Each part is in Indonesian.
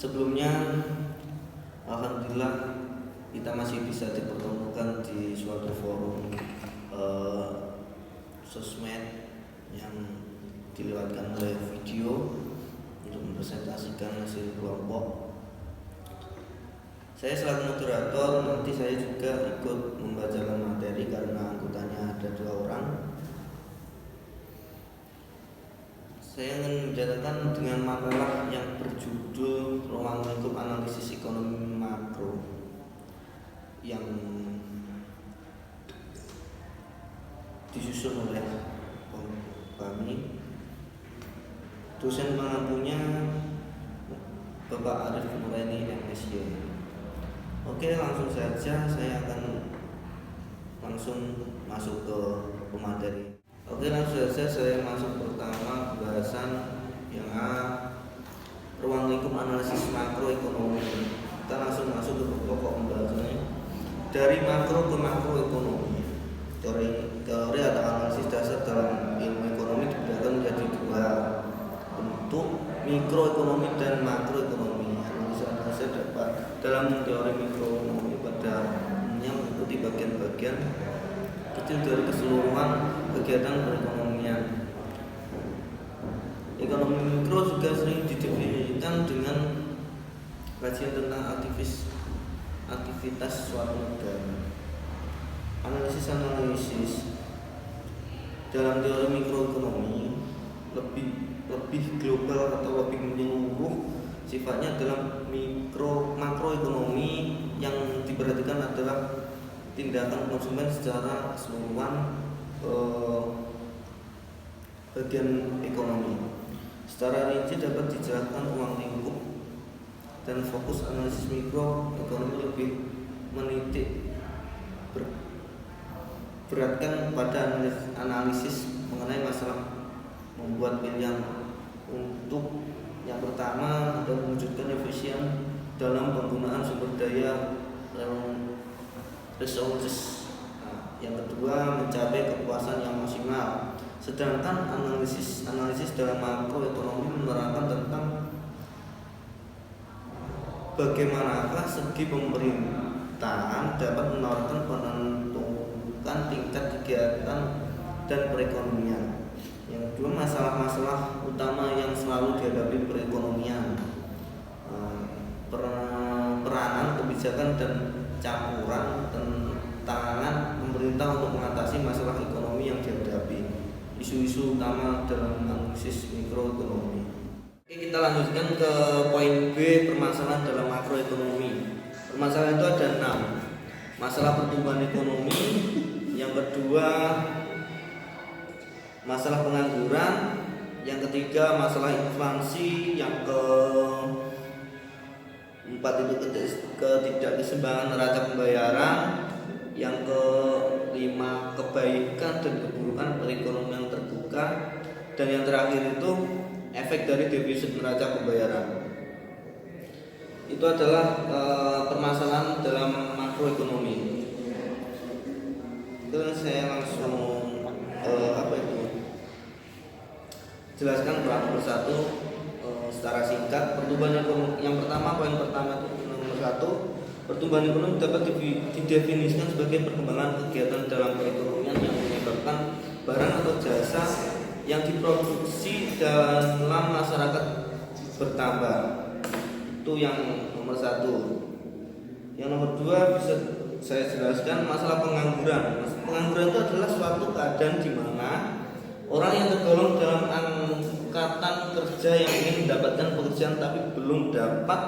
Sebelumnya, alhamdulillah kita masih bisa dipertemukan di suatu forum sosmed yang dilewatkan oleh video untuk mempresentasikan hasil kelompok. Saya selaku moderator, nanti saya juga ikut membacakan materi karena anggotanya ada 2 orang. Saya ingin menjadikan dengan makalah yang berjudul Ruang Lingkup Analisis Ekonomi Makro yang disusun oleh kami. Dosen pengampunya Bapak Arif Nuraini MSy. Oke, langsung saja saya akan langsung masuk ke pemateri. Oke, langsung saja saya masuk pertama pembahasan yang ruang lingkup analisis makroekonomi. Kita langsung masuk ke pokok pembahasannya. Dari makro ke makroekonomi. Teori atau analisis dasar dalam ilmu ekonomi dibedakan menjadi 2 bentuk, mikroekonomi dan makroekonomi. Analisa dapat dalam teori mikroekonomi pada umumnya mengikuti bagian-bagian kecil dari keseluruhan kegiatan perekonomian. Ekonomi mikro juga sering didefinisikan dengan kajian tentang aktivitas suatu negara. Analisis dalam teori mikroekonomi lebih global atau lebih menyeluruh sifatnya. Dalam makroekonomi yang diperhatikan adalah tindakan konsumen secara keseluruhan bagian ekonomi. Secara rinci dapat dijelaskan ruang lingkup dan fokus analisis mikroekonomi lebih menitik beratkan pada analisis mengenai masalah membuat pilihan. Untuk yang pertama adalah mewujudkan efisien dalam penggunaan sumber daya resources. Yang kedua, mencapai kepuasan yang maksimal. Sedangkan analisis dalam makroekonomi menerangkan tentang bagaimanakah segi pemerintahan dapat menawarkan menentukan tingkat kegiatan dan perekonomian. Yang kedua, masalah-masalah utama yang selalu dihadapi perekonomian, peranan kebijakan dan campuran tantangan pemerintah untuk mengatasi masalah ekonomi yang dihadapi. Isu-isu utama dalam analisis mikroekonomi. Oke, kita lanjutkan ke poin B, permasalahan dalam makroekonomi. Permasalahan itu ada 6. Masalah pertumbuhan ekonomi. Yang kedua, masalah pengangguran. Yang ketiga, masalah inflasi. Yang keempat itu ketidakkeseimbangan neraca pembayaran. Yang kelima, kebaikan dan keburukan perekonomian terbuka. Dan yang terakhir itu efek dari defisit neraca pembayaran. Itu adalah permasalahan dalam makroekonomi. Terus saya langsung jelaskan persatu secara singkat. Pertumbuhan ekonomi yang pertama, poin pertama itu nomor 1. Pertumbuhan ekonomi dapat didefinisikan sebagai perkembangan kegiatan dalam perekonomian yang menyebabkan barang atau jasa yang diproduksi dalam masyarakat bertambah. Itu yang nomor 1. Yang nomor 2 bisa saya jelaskan masalah pengangguran. Pengangguran itu adalah suatu keadaan di mana orang yang tergolong dalam angkatan kerja yang ingin mendapatkan pekerjaan tapi belum dapat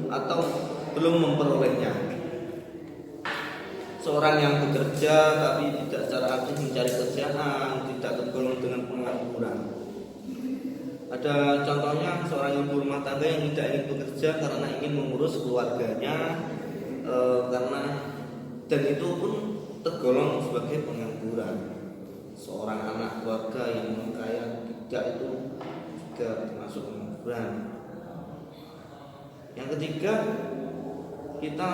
atau belum memperolehnya. Seorang yang bekerja tapi tidak secara aktif mencari kerjaan, tidak tergolong dengan pengangguran. Ada contohnya seorang ibu rumah tangga yang tidak ingin bekerja karena ingin mengurus keluarganya, dan itu pun tergolong sebagai pengangguran. Seorang anak keluarga yang kaya tidak, itu juga termasuk pengangguran. Yang ketiga, kita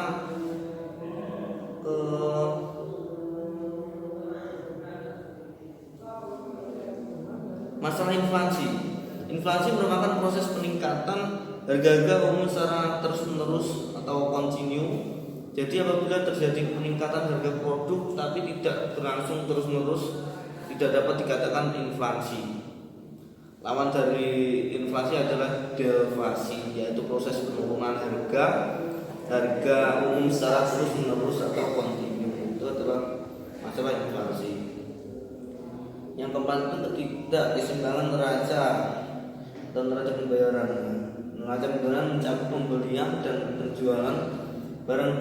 masalah inflasi. Inflasi merupakan proses peningkatan harga-harga umum secara terus-menerus atau kontinu. Jadi apabila terjadi peningkatan harga produk tapi tidak berlangsung terus-menerus, tidak dapat dikatakan inflasi. Lawan dari inflasi adalah deflasi, yaitu proses penurunan harga umum secara terus-menerus atau kontinu. Itu adalah masalah inflasi. Yang keempat itu ketidakkeseimbangan neraca dan neraca pembayaran. Neraca pembayaran mencakup pembelian dan penjualan barang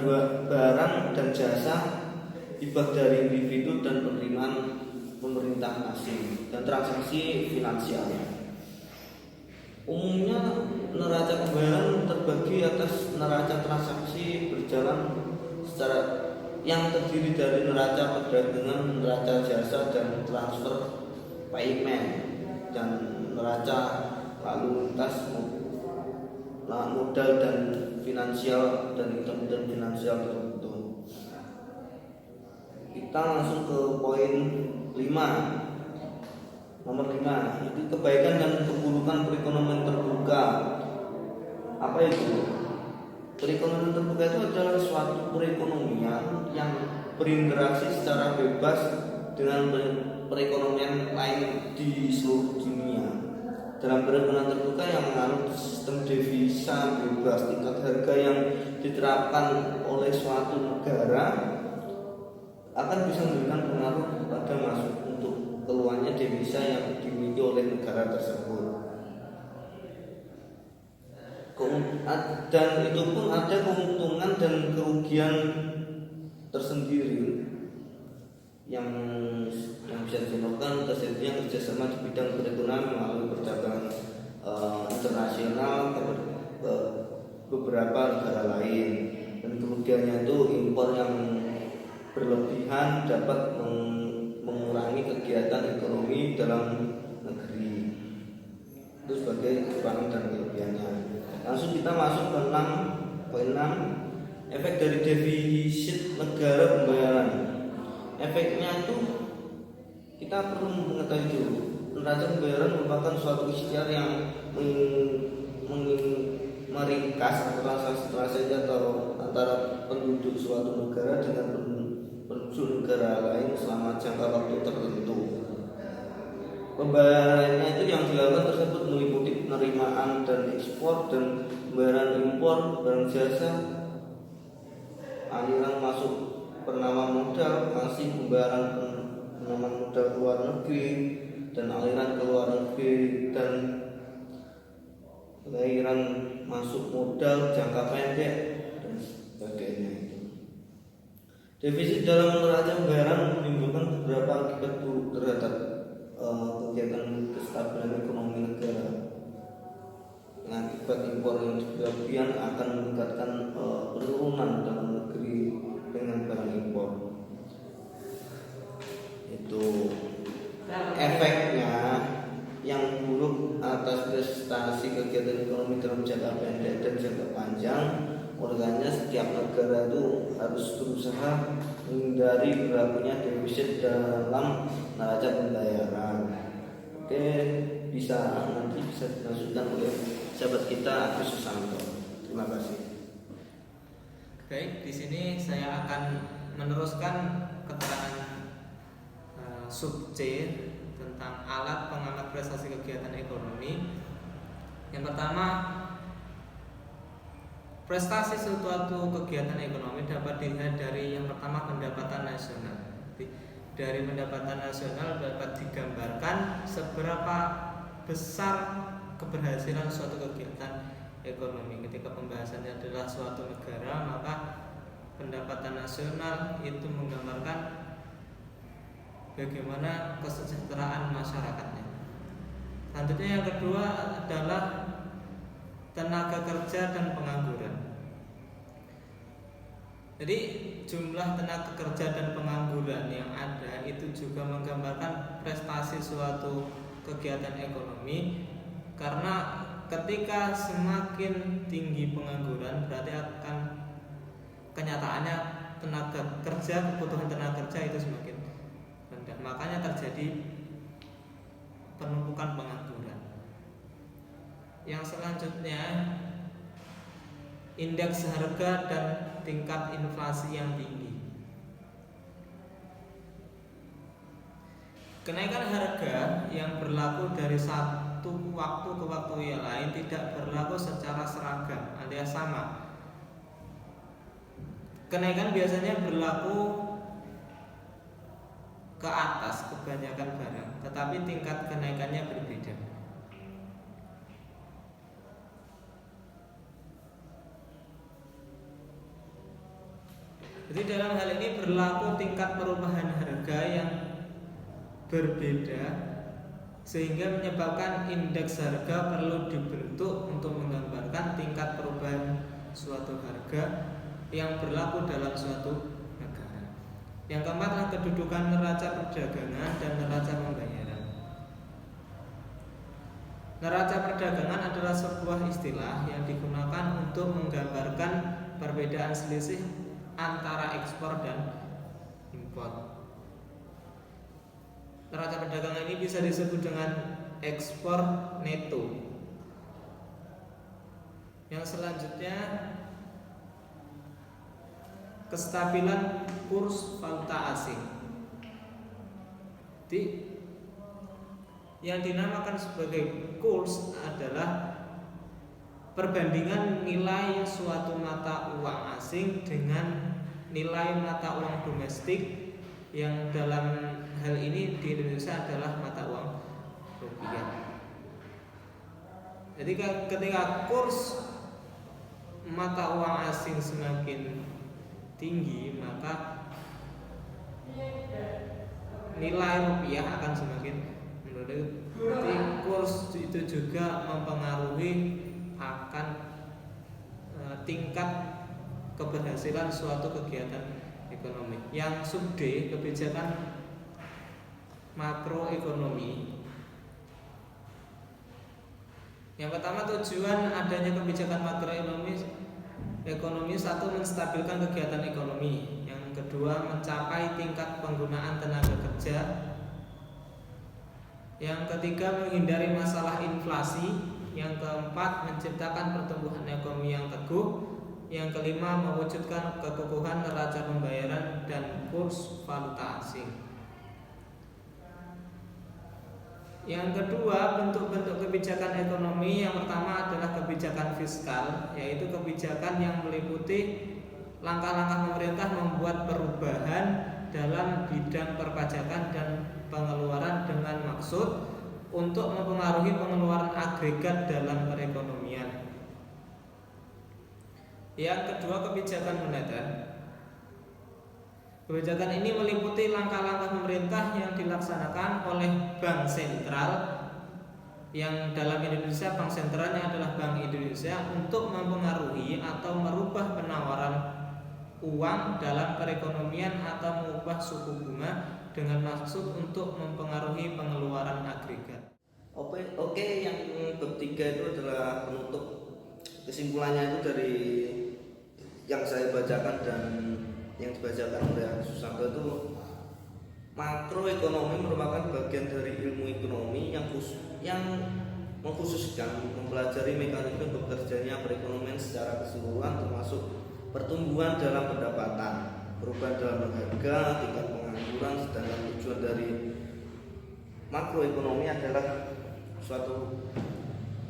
dan jasa, hibah dari individu dan penerimaan pemerintah asing, dan transaksi finansial. Umumnya neraca pembayaran terbagi atas neraca transaksi berjalan secara yang terdiri dari neraca perdagangan, neraca jasa dan transfer payment, dan neraca lalu lintas modal dan finansial dan kemudian finansial tertentu. Kita langsung ke poin 5. Nomor 5 itu kebaikan dan keburukan perekonomian terbuka. Apa itu? Perekonomian terbuka itu adalah suatu perekonomian yang berinteraksi secara bebas dengan perekonomian lain di seluruh dunia. Dalam perekonomian terbuka yang menganut sistem devisa bebas, tingkat harga yang diterapkan oleh suatu negara akan bisa memberikan pengaruh pada masuk untuk keluarnya devisa yang dimiliki oleh negara tersebut. Dan itu pun ada keuntungan dan kerugian tersendiri yang bisa disebabkan terjadinya kerjasama di bidang perekonomian melalui perdagangan internasional ke beberapa negara lain, dan kerugiannya itu impor yang berlebihan dapat mengurangi kegiatan ekonomi dalam negeri. Itu sebagai kekurangan dan kelebihannya. Langsung kita masuk ke poin 6, efek dari defisit negara pembayaran. Efeknya itu kita perlu mengetahui dulu, neraca pembayaran merupakan suatu ikhtiar yang meringkas transaksi antara penduduk suatu negara dengan penduduk negara lain selama jangka waktu tertentu. Pembayarannya itu yang dilakukan tersebut meliputi penerimaan dan ekspor dan pembayaran impor barang jasa, aliran masuk penanaman modal, masih pembayaran penanaman modal ke luar negeri, dan aliran ke luar negeri, dan aliran masuk modal jangka pendek dan sebagainya. Defisit dalam neraca pembayaran menimbulkan beberapa akibat buruk terhadap kegiatan kestabilan ekonomi negara. Akibat impor yang berlebihan akan meningkatkan penurunan dalam negeri dengan barang impor. Itu efeknya yang buruk atas prestasi kegiatan ekonomi dalam jangka pendek dan jangka panjang. Olehnya setiap negara itu harus berusaha menghindari berlakunya defisit dalam neraca pembayaran. Oke, nanti bisa dilanjutkan oleh sahabat kita Agus Susanto. Terima kasih. Baik, di sini saya akan meneruskan keterangan sub C tentang alat pengamat prestasi kegiatan ekonomi. Yang pertama, prestasi suatu kegiatan ekonomi dapat dilihat dari yang pertama pendapatan nasional. Dari pendapatan nasional dapat digambarkan seberapa besar keberhasilan suatu kegiatan ekonomi. Ketika pembahasannya adalah suatu negara, maka pendapatan nasional itu menggambarkan bagaimana kesejahteraan masyarakatnya. Selanjutnya yang kedua adalah tenaga kerja dan pengangguran. Jadi jumlah tenaga kerja dan pengangguran yang ada itu juga menggambarkan prestasi suatu kegiatan ekonomi, karena ketika semakin tinggi pengangguran berarti akan kenyataannya kebutuhan tenaga kerja itu semakin rendah, makanya terjadi penumpukan pengangguran. Yang selanjutnya, indeks harga dan tingkat inflasi yang tinggi. Kenaikan harga yang berlaku dari satu waktu ke waktu yang lain tidak berlaku secara seragam alias sama. Kenaikan biasanya berlaku ke atas kebanyakan barang, tetapi tingkat kenaikannya berbeda. Jadi dalam hal ini berlaku tingkat perubahan harga yang berbeda, sehingga menyebabkan indeks harga perlu dibentuk untuk menggambarkan tingkat perubahan suatu harga yang berlaku dalam suatu negara. Yang keempat adalah kedudukan neraca perdagangan dan neraca pembayaran. Neraca perdagangan adalah sebuah istilah yang digunakan untuk menggambarkan perbedaan selisih antara ekspor dan impor. Neraca perdagangan ini bisa disebut dengan ekspor neto. Yang selanjutnya, kestabilan kurs valuta asing. Jadi, yang dinamakan sebagai kurs adalah perbandingan nilai suatu mata uang asing dengan nilai mata uang domestik, yang dalam hal ini di Indonesia adalah mata uang rupiah. Jadi ketika kurs mata uang asing semakin tinggi, maka nilai rupiah akan semakin menurun. Jadi kurs itu juga mempengaruhi akan tingkat keberhasilan suatu kegiatan ekonomi. Yang sub D, kebijakan makroekonomi. Yang pertama, tujuan adanya kebijakan makroekonomi satu, menstabilkan kegiatan ekonomi. Yang kedua, mencapai tingkat penggunaan tenaga kerja. Yang ketiga, menghindari masalah inflasi. Yang keempat, menciptakan pertumbuhan ekonomi yang teguh. Yang kelima, mewujudkan kekokohan neraca pembayaran dan kurs valuta asing. Yang kedua, bentuk-bentuk kebijakan ekonomi. Yang pertama adalah kebijakan fiskal, yaitu kebijakan yang meliputi langkah-langkah pemerintah membuat perubahan dalam bidang perpajakan dan pengeluaran dengan maksud untuk mempengaruhi pengeluaran agregat dalam perekonomian. Yang kedua, kebijakan moneter. Kebijakan ini meliputi langkah-langkah pemerintah yang dilaksanakan oleh Bank Sentral, yang dalam Indonesia Bank Sentralnya adalah Bank Indonesia, untuk mempengaruhi atau merubah penawaran uang dalam perekonomian atau mengubah suku bunga dengan maksud untuk mempengaruhi pengeluaran agregat. Oke, yang ketiga itu adalah penutup. Kesimpulannya itu dari yang saya bacakan dan yang dibacakan oleh Susanto itu, makroekonomi merupakan bagian dari ilmu ekonomi yang mengkhususkan mempelajari mekanisme bekerjanya perekonomian secara keseluruhan, termasuk pertumbuhan dalam pendapatan, perubahan dalam harga, tingkat pengangguran. Sedangkan tujuan dari makroekonomi adalah suatu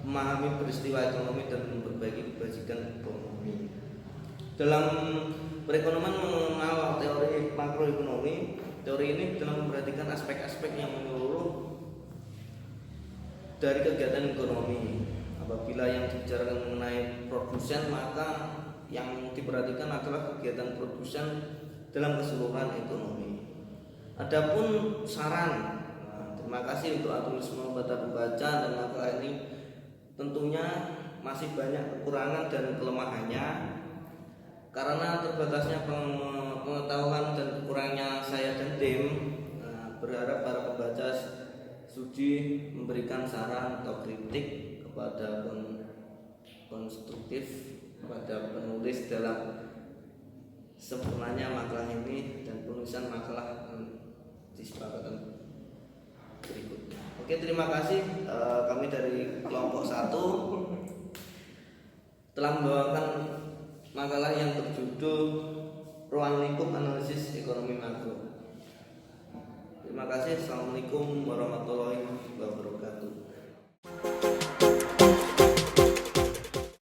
memahami peristiwa ekonomi dan memperbaiki kebajikan ekonomi. Dalam perekonomian mengenal teori makroekonomi, teori ini dalam memperhatikan aspek-aspek yang menyeluruh dari kegiatan ekonomi. Apabila yang dibicarakan mengenai produsen, maka yang diperhatikan adalah kegiatan produsen dalam keseluruhan ekonomi. Adapun saran, terima kasih untuk antusiasme pada pembaca, dan makalah ini tentunya masih banyak kekurangan dan kelemahannya. Karena terbatasnya pengetahuan dan kurangnya saya dan tim, berharap para pembaca sudi memberikan saran atau kritik kepada konstruktif kepada penulis dalam sempurnanya makalah ini dan penulisan makalah disepakatan berikutnya. Oke, terima kasih. Kami dari kelompok 1 telah membawakan makalah yang berjudul Ruang Lingkup Analisis Ekonomi Makro. Terima kasih. Assalamualaikum warahmatullahi wabarakatuh.